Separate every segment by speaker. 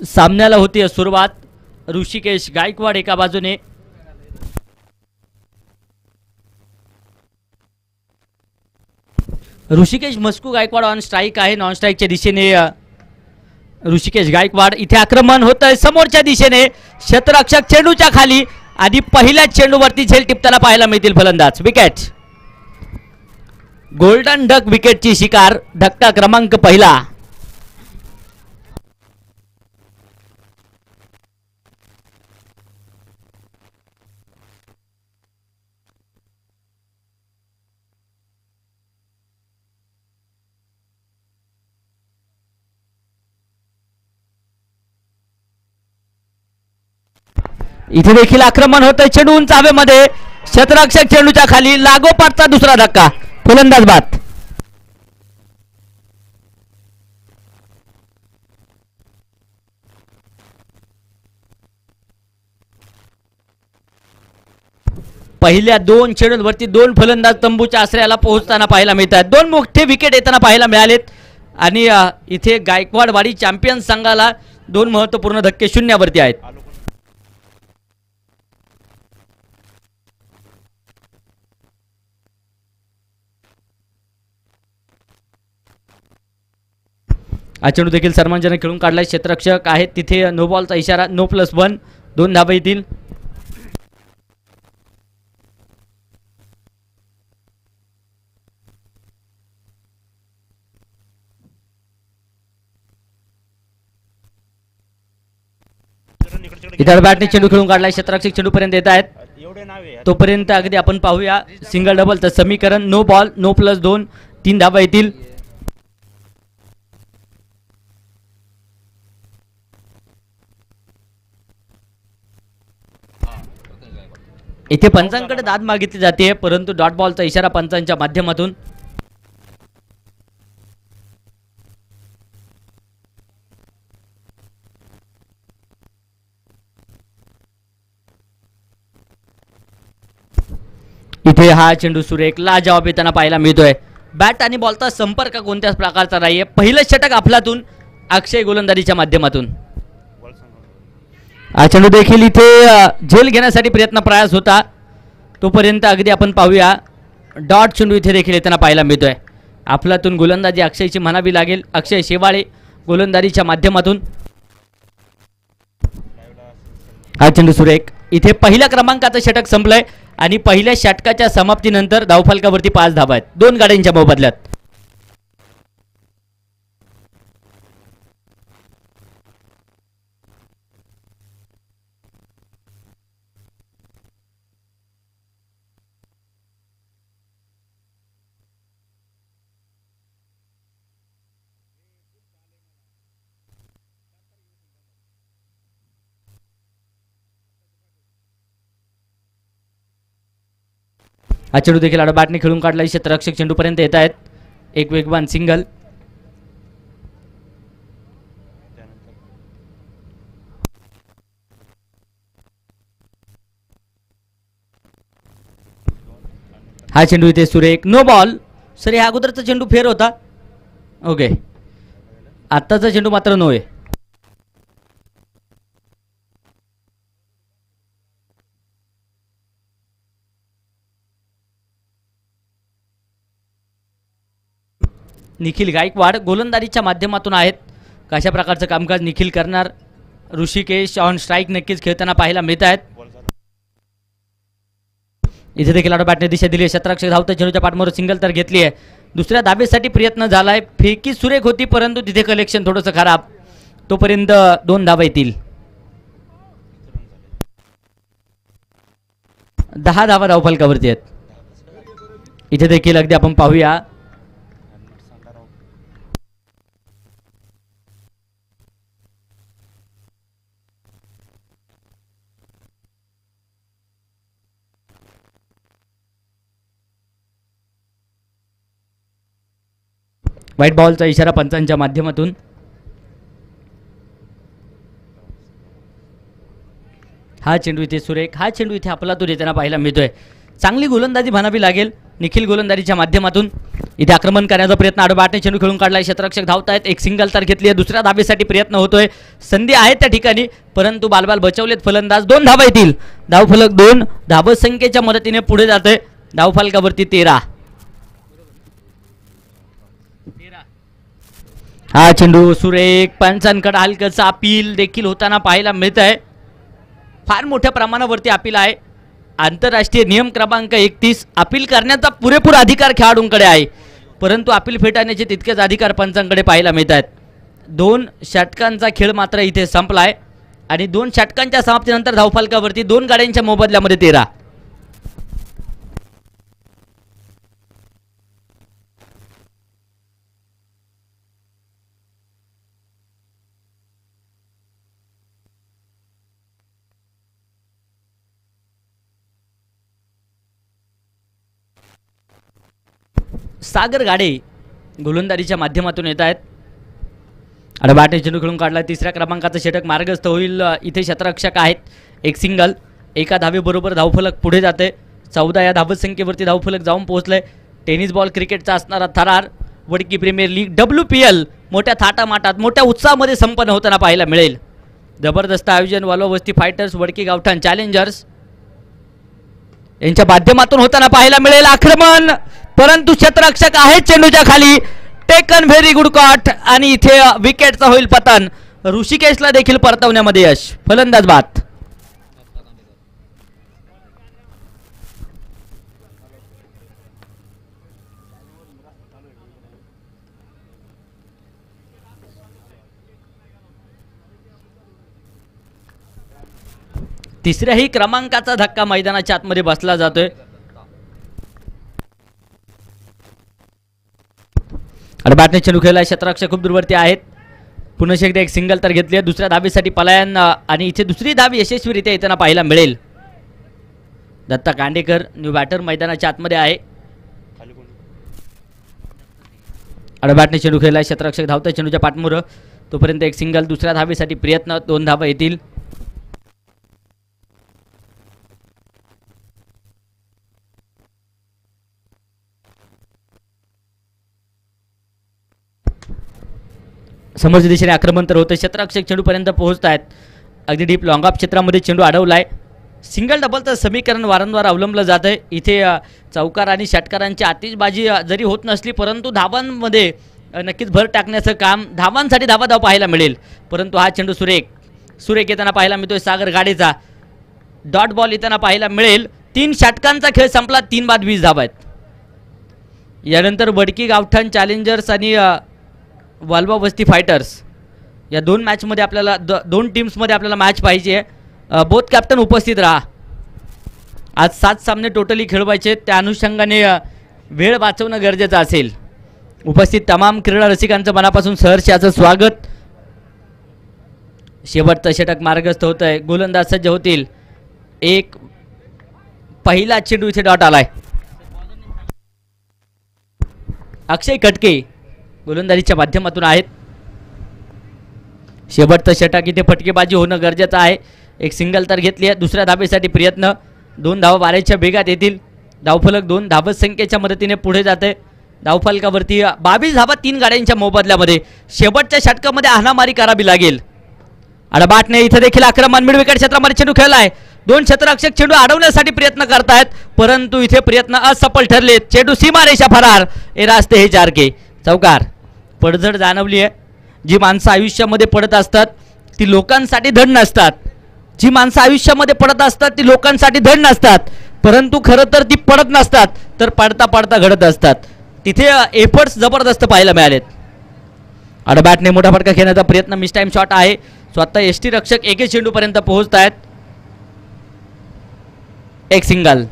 Speaker 1: सामन्याला होती सुरुवात. ऋषिकेश गायकवाड एका बाजूने, ऋषिकेश मस्कू गायकवाड ऑन स्ट्राईक आहे. नॉन स्ट्राईकच्या दिशेने ऋषिकेश गायकवाड. इथे आक्रमण होत आहे समोरच्या दिशेने. क्षेत्ररक्षक चेंडूच्या खाली आणि पहिल्याच चेंडूवरती झेल टिपताना पाहायला मिळतील फलंदाज. विकेट, गोल्डन डक विकेटची शिकार. धक्का क्रमांक पहिला. इथे देखील आक्रमण होतंय. चेंडू उंच हवेमध्ये. क्षेत्ररक्षक चेंडूच्या खाली. लागोपाठचा दुसरा धक्का. फलंदाज बाद. पहिल्या 2 चेंडूंवरती 2 फलंदाज तंबूच्या आश्रयाला पोहोचताना पाहायला मिळतात. 2 मोठे विकेट येताना पाहायला मिळालेत आणि इथे गायकवाडवाडी चॅम्पियन संघाला 2 महत्त्वपूर्ण धक्के शून्यावरती आहेत. हा चेंडू देखील सर्वांजने खेळून काढलाय. क्षेत्ररक्षक आहेत तिथे. नो बॉलचा इशारा. नो +1. 2 धावा येतील. इतर बॅटने चेंडू खेळून काढलाय. क्षेत्ररक्षक चेंडू पर्यंत येत आहेत. तोपर्यंत अगदी आपण पाहूया सिंगल डबलचं समीकरण. No ball. नो +2. 3 धावा येतील. इथे पंचांकडे दाद मागितली जाते परंतु डॉट बॉलचा इशारा पंचांच्या माध्यमातून. इथे हा चेंडू सुरेख लाजवाब येताना पाहायला मिळतोय. बॅट आणि बॉलचा संपर्क कोणत्याच प्रकारचा नाहीये. पहिलं षटक आपल्यातून अक्षय गोलंदाजीच्या माध्यमातून. हा चेंडू देखील इथे झेल घेण्यासाठी प्रयत्न प्रयास होता. तोपर्यंत अगदी आपण पाहूया डॉट चेंडू इथे देखील येताना पाहायला मिळतोय. आपल्यातून गोलंदाजी अक्षयची म्हणावी लागेल. अक्षय शेवाळे गोलंदाजीच्या माध्यमातून. हा चेंडू सुरेख. इथे पहिल्या क्रमांकाचं षटक संपलंय आणि पहिल्या षटकाच्या समाप्तीनंतर धावफलकावरती 5 धावा आहेत 2 गाड्यांच्या मोबदल्यात. हा चेंडू देखील बॅटने खेळून काढला. क्षेत्ररक्षक चेंडूपर्यंत येत आहेत. एक वेगवान सिंगल. हा चेंडू इथे सुरेख. No ball. सर या अगोदरचा चेंडू फेर होता. ओके, आत्ताचा चेंडू मात्र नो आहे. निखिल गायकवाड गोलंदाजीच्या माध्यमातून आहेत. कशा प्रकारचं कामकाज निखिल करणार. ऋषिकेश ऑन स्ट्राईक नक्कीच खेळताना पाहायला मिळत आहेत. इथे देखील बॅटने दिशा दिली. क्षेत्ररक्षक धावतं. चेंडूच्या पाठमावर सिंगल तर घेतली आहे. दुसऱ्या धाबेसाठी प्रयत्न झालाय. फेकी सुरेख होती परंतु तिथे कलेक्शन थोडंसं खराब. तोपर्यंत 2 धावा येतील. 10 धावा धावफलकावरती आहेत. इथे देखील अगदी आपण पाहूया व्हाईट बॉलचा इशारा पंचांच्या माध्यमातून. हा चेंडू इथे सुरेख. हा चेंडू इथे आपला तो देताना पाहायला मिळतोय. चांगली गोलंदाजी म्हणावी लागेल. निखिल गोलंदाजीच्या माध्यमातून इथे आक्रमण करण्याचा प्रयत्न आडबाटने चेंडू खेळून काढलाय. क्षेत्ररक्षक धावतायत. एक सिंगल तर घेतली आहे. दुसऱ्या धावेसाठी प्रयत्न होतोय. संधी आहे त्या ठिकाणी परंतु बालबाल बचावलेत फलंदाज. 2 धावा येतील. धावफलक 2. धावसंख्येच्या मदतीने पुढे जाते. धावफलकावरती 13. हा चेंडू सुरेख पंचांकडे हलकंच अपील देखील होताना पाहायला मिळत आहे. फार मोठ्या प्रमाणावरती अपील आहे. आंतरराष्ट्रीय नियम क्रमांक 31 अपील करण्याचा पुरेपूर अधिकार खेळाडूंकडे आहे परंतु अपील फेटाळण्याचे तितकेच अधिकार पंचांकडे पाहायला मिळत आहेत. 2 षटकांचा खेळ मात्र इथे संपलाय आणि 2 षटकांच्या समाप्तीनंतर धावफलकावरती 2 गाड्यांच्या मोबदल्यामध्ये 13. सागर गाडे गोलंदाजीच्या माध्यमातून येत आहेत. अडबाटे चेंडू खेळून काढला. 3ऱ्या क्रमांकाचं षटक मार्गस्थ होईल. इथे क्षेत्ररक्षक आहेत. एक सिंगल. एका धावेबरोबर धावफलक पुढे जाते. 14 या धावसंख्येवरती धावफलक जाऊन पोहोचले. टेनिस बॉल क्रिकेटचा असणारा थरार वडकी प्रीमियर लीग WPL मोठ्या थाटामाटात मोठ्या उत्साहामध्ये संपन्न होताना पाहायला मिळेल. जबरदस्त आयोजन वाल्वा वस्ती फायटर्स वडकी गावठाण चॅलेंजर्स यांच्या माध्यमातून होताना पाहायला मिळेल. आक्रमण परंतु क्षेत्ररक्षक आहेत चेंडूच्या खाली. टेकन व्हेरी गुड कॉट आणि इथे विकेटचा होईल पतन. ऋषिकेशला देखील परतवण्यामध्ये यश. फलंदाज बाद. तिसऱ्याही क्रमांकाचा धक्का मैदानाच्या आतमध्ये बसला जातोय. अडबाटने चेंडू खेळला. क्षेत्ररक्षक खूप दूरवरती आहेत. पुन्हा एकदा एक सिंगल तर घेतली आहे. दुसऱ्या धावेसाठी पलायन आणि इथे दुसरी धाव यशस्वीरित्या येताना पाहायला मिळेल. दत्ता कांडेकर न्यू बॅटर मैदानाच्या आतमध्ये आहे. अडबाटने चेंडू खेळला. क्षेत्ररक्षक धावता चेंडूच्या पाठमोर. तोपर्यंत एक सिंगल. दुसऱ्या धावेसाठी प्रयत्न. 2 धावा येतील. समोरच्या दिशेने आक्रमण तर होतं. क्षेत्ररक्षक चेंडूपर्यंत पोहोचत आहेत. अगदी डीप लॉंग ऑफ क्षेत्रामध्ये चेंडू अडवलाय. सिंगल डबलचं समीकरण वारंवार अवलंबलं जात आहे. इथे चौकार आणि षटकारांची आतिषबाजी जरी होत नसली परंतु धावांमध्ये नक्कीच भर टाकण्याचं काम धावांसाठी धाव पाहायला मिळेल. परंतु हा चेंडू सुरेख येताना पाहायला मिळतोय. सागर गाडेचा डॉट बॉल येताना पाहायला मिळेल. 3 षटकांचा खेळ संपला. 3 बाद 20 धावा आहेत. यानंतर वडकी गावठाण चॅलेंजर्स आणि वाल्वा वस्ती फायटर्स या 2 मॅचमध्ये आपल्याला 2 टीम्समध्ये आपल्याला मॅच पाहिजे. बोथ कॅप्टन उपस्थित राहा. आज 7 सामने टोटली खेळवायचे. त्या अनुषंगाने वेळ वाचवणं गरजेचं असेल. उपस्थित तमाम क्रीडा रसिकांचं मनापासून सहर्ष याचं स्वागत. शेवटचं षटक मार्गस्थ होत आहे. गोलंदाज सज्ज होतील. एक पहिला चेंडू इथे डॉट आलाय. अक्षय कटके गोलंदाजीच्या माध्यमातून आहेत. शेवटचं षटक इथे फटकेबाजी होणं गरजेचं आहे. एक सिंगल तर घेतली आहे. दुसऱ्या धावेसाठी प्रयत्न. 2 धावा वाऱ्याच्या वेगात येतील. धावफलक 2. धावसंख्येच्या मदतीने पुढे जाते. धावफलकावरती 22 धावा 3 गाड्यांच्या मोबदल्यामध्ये. शेवटच्या षटकामध्ये हाणामारी करावी लागेल. अडबाटने इथे देखील आक्रमण मिड विकेट क्षेत्रामध्ये चेंडू खेळलाय. 2 क्षेत्ररक्षक चेंडू अडवण्यासाठी प्रयत्न करतायत परंतु इथे प्रयत्न असफल ठरले. चेंडू सीमारेषा फरार. ए रास्ते हे 4 के. चौकार. पडझड जाणवली आहे. जी माणसं आयुष्यामध्ये पडत असतात ती लोकांसाठी धड नसतात. जी माणसं आयुष्यामध्ये पडत असतात ती लोकांसाठी धड नसतात परंतु खरं तर ती पडत नसतात तर पडता पडता घडत असतात. तिथे एफर्ट्स जबरदस्त पाहायला मिळालेत. अडबॅटने मोठा फटका खेळण्याचा प्रयत्न. मिस टाइम शॉट आहे. स्वतः एसटी रक्षक एके चेंडूपर्यंत पोहोचत आहेत. एक सिंगल.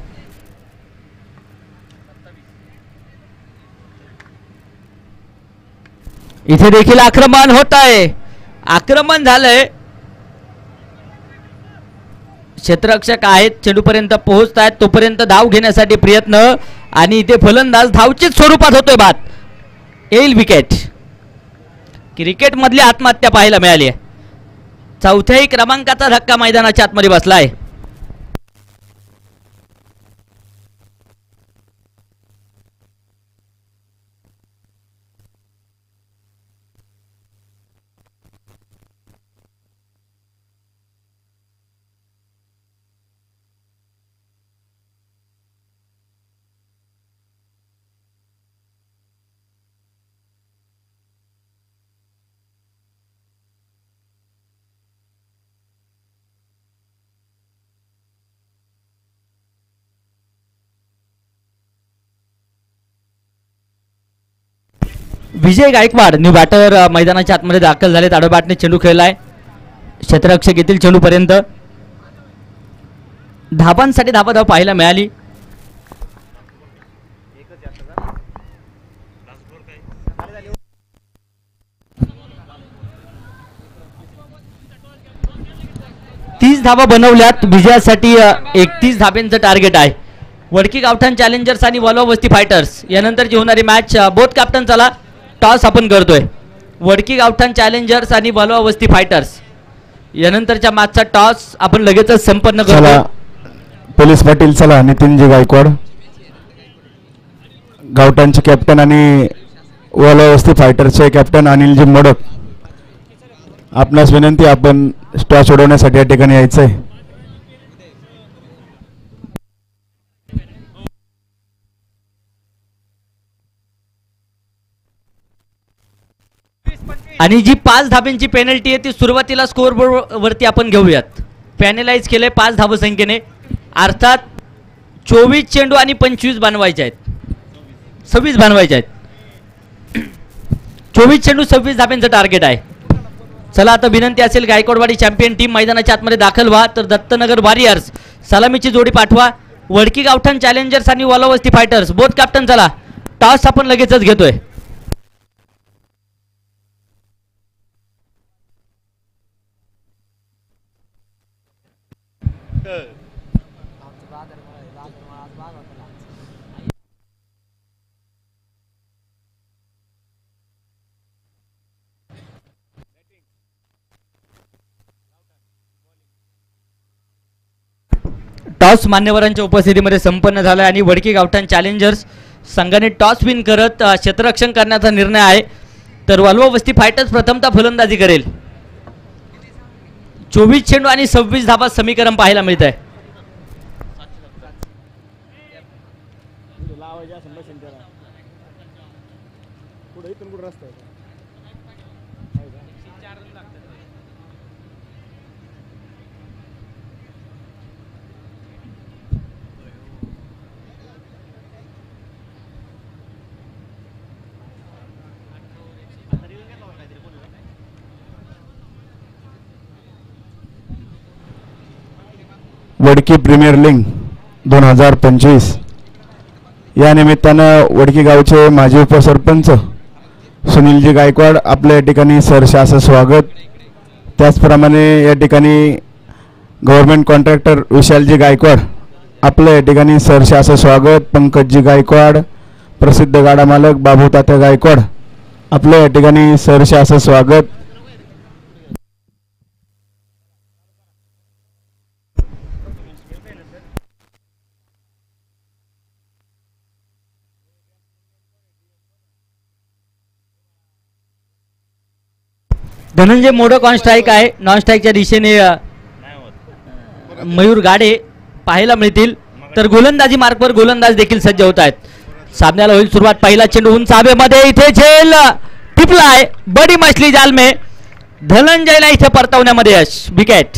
Speaker 1: इथे देखील आक्रमण होत आहे. आक्रमण झालंय. क्षेत्ररक्षक आहेत चेंडूपर्यंत पोहोचत आहेत. तोपर्यंत धाव घेण्यासाठी प्रयत्न आणि इथे फलंदाज धावचीच स्वरूपात होतोय बाद. येईल विकेट. क्रिकेट मधली आत्महत्या पाहायला मिळाली आहे. 4थ्याही क्रमांकाचा धक्का मैदानाच्या आतमध्ये बसलाय. विजय गायकवाड न्यू बॅटर मैदानाच्या आतमध्ये दाखल झाले. आडोबॅटने चेंडू खेळलाय. क्षेत्ररक्षक येथील चेंडूपर्यंत धाबांसाठी धाव पाहायला मिळाली. धावा बनवल्यात. विजयासाठी 31 धाब्यांचं टार्गेट आहे. वडकी गावठाण चॅलेंजर्स आणि वॉल्वा वस्ती फायटर्स यानंतरची होणारी मॅच बोथ कॅप्टन चला टॉस आपण करतोय. वडकी गावठाण चॅलेंजर्स आणि वॉल्वा वस्ती फायटर्स यानंतरच्या मॅचचा टॉस आपण लगेचच संपन्न करतो.
Speaker 2: पोलीस पाटील चला नितीनजी गायकवाड गावठाणचे कॅप्टन आणि वॉल्वा वस्ती फायटर्सचे कॅप्टन अनिलजी मोडक. आपणास विनंती, आपण टॉस उडवण्यासाठी या ठिकाणी यायचंय.
Speaker 1: आणि जी 5 धाब्यांची पेनल्टी आहे ती सुरुवातीला स्कोअर बोर्ड वरती आपण घेऊयात. पॅनलाइज केले 5 धावसंख्येने, अर्थात 24 चेंडू आणि 25 बनवायचे आहेत, 26 बनवायचे आहेत. 24 चेंडू 26 धाब्यांचं टार्गेट आहे. चला आता विनंती असेल गायकवाडवाडी चॅम्पियन टीम मैदानाच्या आतमध्ये दाखल व्हा. तर दत्तनगर वॉरियर्स सलामीची जोडी पाठवा. वडकी गावठाण चॅलेंजर्स आणि वॉल्वा वस्ती फायटर्स बोथ कॅप्टन चला टॉस आपण लगेचच घेतोय. टॉस मान्यवरांच्या उपस्थितीमध्ये संपन्न झाला आणि वडकी गावठाण चॅलेंजर्स संघाने टॉस विन करत क्षेत्ररक्षण करण्याचा निर्णय आहे. तर वॉल्वा वस्ती फायटर्स प्रथमतः फलंदाजी करेल. 24 चेंडू आणि 26 धावा समीकरण पाहायला मिळत आहे.
Speaker 2: वडकी प्रीमियर लीग 2025 या निमित्तानं वडकी गावचे माजी उपसरपंच सुनीलजी गायकवाड आपल्या या ठिकाणी सहर्ष असं स्वागत. त्याचप्रमाणे या ठिकाणी गव्हर्नमेंट कॉन्ट्रॅक्टर विशालजी गायकवाड आपल्या या ठिकाणी सहर्ष असं स्वागत. पंकजजी गायकवाड प्रसिद्ध गाडा मालक बाबू तात्या गायकवाड आपल्या या ठिकाणी सहर्ष असं स्वागत.
Speaker 1: धनंजय मोडक ऑन स्ट्राईक आहे. नॉन स्ट्राईकच्या दिशेने मयूर गाडे पाहायला मिळतील. तर गोलंदाजी मार्कवर गोलंदाज देखील सज्ज होत आहेत. सामन्याला होईल सुरुवात. पहिला चेंडू उंच हवेमध्ये, इथे झेल टिपलाय, बडी मछली जाल में. धनंजयला इथे परतवण्यामध्ये यश. विकेट.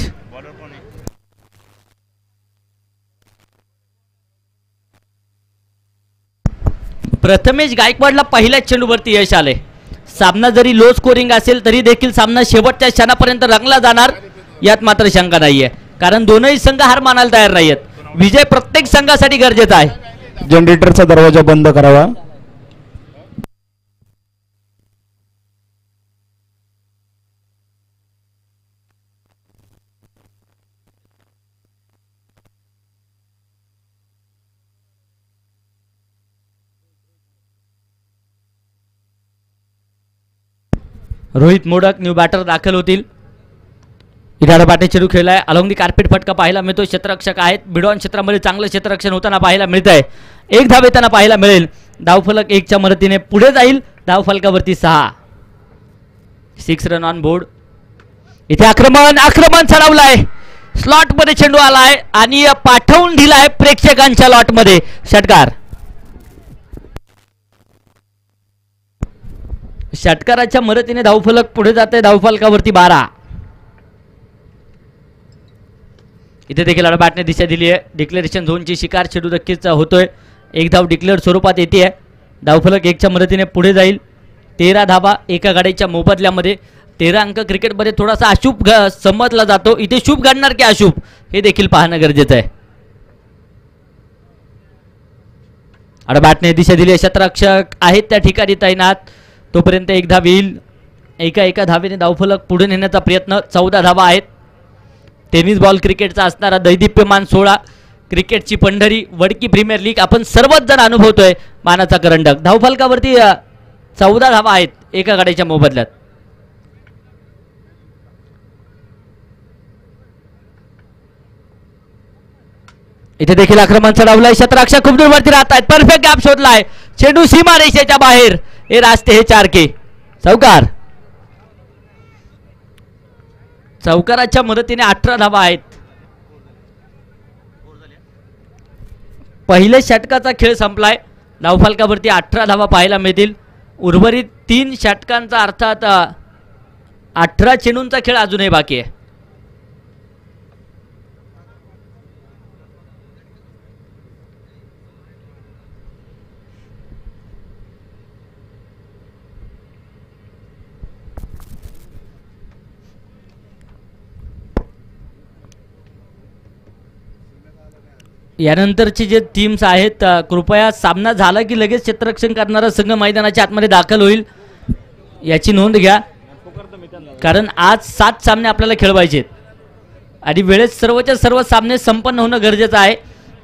Speaker 1: प्रथमेश गायकवाडला पहिल्याच चेंडूवरती यश आले. सामना जरी लो स्कोरिंग असेल तरी देखील सामना शेवटच्या क्षणापर्यंत रंगला जाणार यात मात्र शंका नाहीये, कारण दोनही संघ हार मानायला तयार नाहीयेत. विजय प्रत्येक संघासाठी गरजेचा आहे.
Speaker 2: जनरेटरचा दरवाजा बंद करावा.
Speaker 1: रोहित मोडक न्यू बॅटर दाखल होतील. इराडा बाटे चेंडू खेळलाय. अलॉंग दी कार्पेट फटका पाहायला मिळतो. क्षेत्ररक्षक आहेत. बिडॉन क्षेत्रामध्ये चांगलं क्षेत्ररक्षण होताना पाहायला मिळत आहे. 1 धाव येताना पाहायला मिळेल. धावफलक 1 च्या मदतीने पुढे जाईल. धावफलकावरती 6 रन ऑन बोर्ड. इथे आक्रमण चढवलाय. स्लॉट मध्ये चेंडू आलाय आणि पाठवून दिलाय प्रेक्षकांच्या लॉट मध्ये. षटकार. षटकाराच्या मदतीने धावफलक पुढे जाते. धावफलकावरती 12. इथे देखील बॅटने दिशा दिली आहे. डिक्लेरेशन झोनची शिकार चेंडू नक्कीच होतोय. 1 धाव डिक्लेअर स्वरूपात येते. धावफलक 1 च्या मदतीने पुढे जाईल. 13 धावा एका गाडीच्या मोबदल्यामध्ये. 13 अंक क्रिकेटमध्ये थोडासा अशुभ समजला जातो. इथे शुभ घडणार की अशुभ हे देखील पाहणं गरजेचं आहे. बॅटने दिशा दिली. क्षेत्ररक्षक आहेत त्या ठिकाणी तैनात. तोपर्यंत एक धाव येईल. एका धावेने धावफलक पुढे नेण्याचा प्रयत्न. 14 धावा आहेत. टेनिस बॉल क्रिकेटचा असणारा दैदिप्यमान 16 क्रिकेटची पंढरी वडकी प्रीमियर लीग आपण सर्वच जण अनुभवतोय. मानाचा करंडक. धावफलकावरती 14 धावा आहेत एका गाडीच्या मोबदल्यात. इथे देखील आक्रमण चढवलंय. क्षेत्ररक्षक खूप दूरवरती राहत आहेत. परफेक्ट गॅप शोधलाय. चेंडू सीमा रेषेच्या बाहेर. हे रास्ते हे 4 के. चौकाराच्या मदतीने 18 धावा आहेत. पहिल्या षटकाचा खेळ संपलाय. धावफलकावरती 18 धावा पाहायला मिळतील. उर्वरित 3 षटकांचा अर्थात 18 चेंडूंचा खेळ अजूनही बाकी आहे. यानंतरचे जे टीम्स आहेत कृपया सामना झाला की लगेच क्षेत्ररक्षण करणारा संघ मैदानाच्या आतमध्ये दाखल होईल याची नोंद घ्या. कारण आज 7 सामने आपल्याला खेळवायचे आहेत आणि वेळेत सर्वच्या सर्व सामने संपन्न होणं गरजेचं आहे.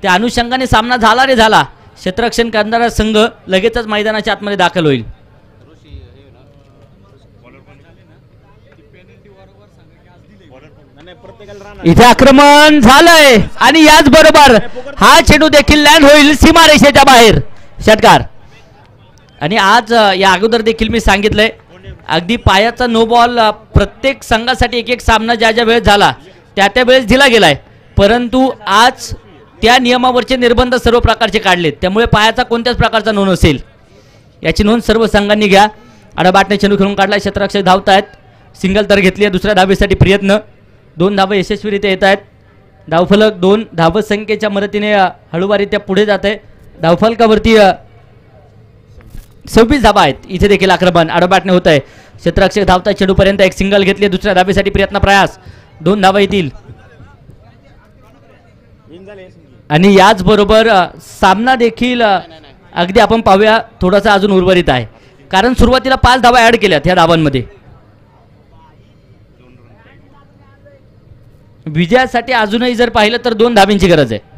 Speaker 1: त्या अनुषंगाने सामना झाला रे झाला क्षेत्ररक्षण करणारा संघ लगेचच मैदानाच्या आतमध्ये दाखल होईल. इथे आक्रमण झालंय आणि याच बरोबर हा चेंडू देखील लँड होईल सीमारेषेच्या बाहेर. षटकार. आणि आज या अगोदर देखील मी सांगितलंय अगदी पायाचा नो बॉल प्रत्येक संघासाठी एक सामना ज्या ज्या वेळेस झाला त्या वेळेस दिला गेलाय. परंतु आज त्या नियमावरचे निर्बंध सर्व प्रकारचे काढलेत. त्यामुळे पायाचा कोणत्याच प्रकारचा नोंद असेल याची नोंद सर्व संघांनी घ्या. आडबाटने चेंडू खेळून काढलाय. क्षेत्ररक्षक धावतायत. सिंगल तर घेतली आहे. दुसऱ्या धावेसाठी प्रयत्न. 2 धावा यशस्वीरित्या येत आहेत. धावफलक 2 धावसंख्येच्या मदतीने हळूवारीत्या पुढे जात आहे. धावफलकावरती 26 धावा आहेत. इथे देखील आक्रमण आडबाटने होत आहे. क्षेत्ररक्षक धावता चेंडूपर्यंत एक सिंगल घेतली. दुसऱ्या धावेसाठी प्रयत्न प्रयास. 2 धावा येतील आणि याच बरोबर सामना देखील अगदी आपण पाहूया थोडासा अजून उर्वरित आहे. कारण सुरुवातीला 5 धावा ऍड केल्यात ह्या धावांमध्ये. विजयासाठी अजूनही जर पाहिलं तर 2 धाब्यांची गरज आहे.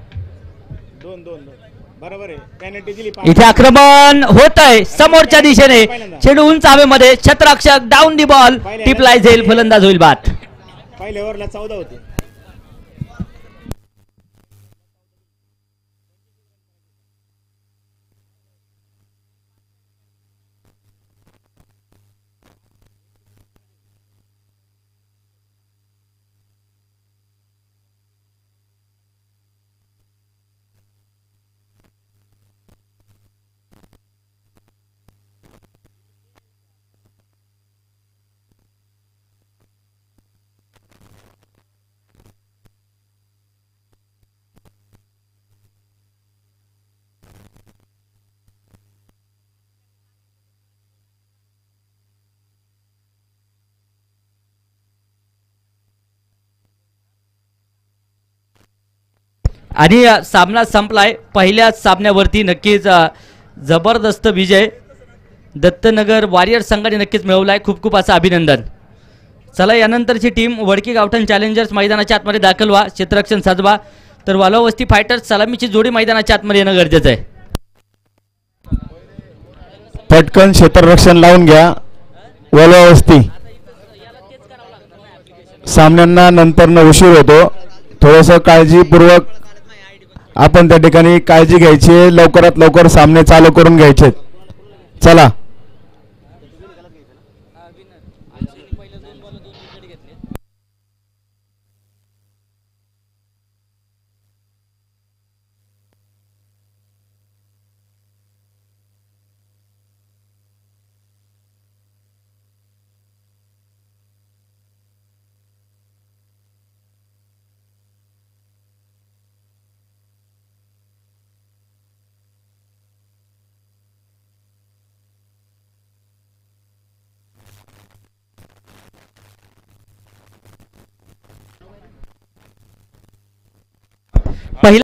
Speaker 1: इथे आक्रमण होत आहे समोरच्या दिशेने. चेंडू उंच हवेमध्ये. क्षेत्ररक्षक डाऊन दी बॉल. टिपलाय जाईल. फलंदाज होईल बाद.
Speaker 3: पहिल्या ओव्हरला 14 होते.
Speaker 1: आणि सामना संपलाय. पहिल्या सामन्यावरती नक्कीच जबरदस्त विजय दत्तनगर वॉरियर संघाने नक्कीच मिळवलाय. खूप खूप असं अभिनंदन. चला यानंतरची टीम वडकी गावठण चॅलेंजर्स मैदानाच्या आतमध्ये दाखल व्हा. क्षेत्ररक्षण साजवा. तर वालवस्ती फायटर्स सलामीची जोडी मैदानाच्या आतमध्ये येणं गरजेचं आहे.
Speaker 2: पटकन क्षेत्ररक्षण लावून घ्या. वालवस्ती सामन्यांना नंतर उशीर होतो. थोडंसं काळजीपूर्वक आपण त्या ठिकाणी काळजी घ्यायची. लवकरात लवकर सामने चालू करून घ्यायचे. चला.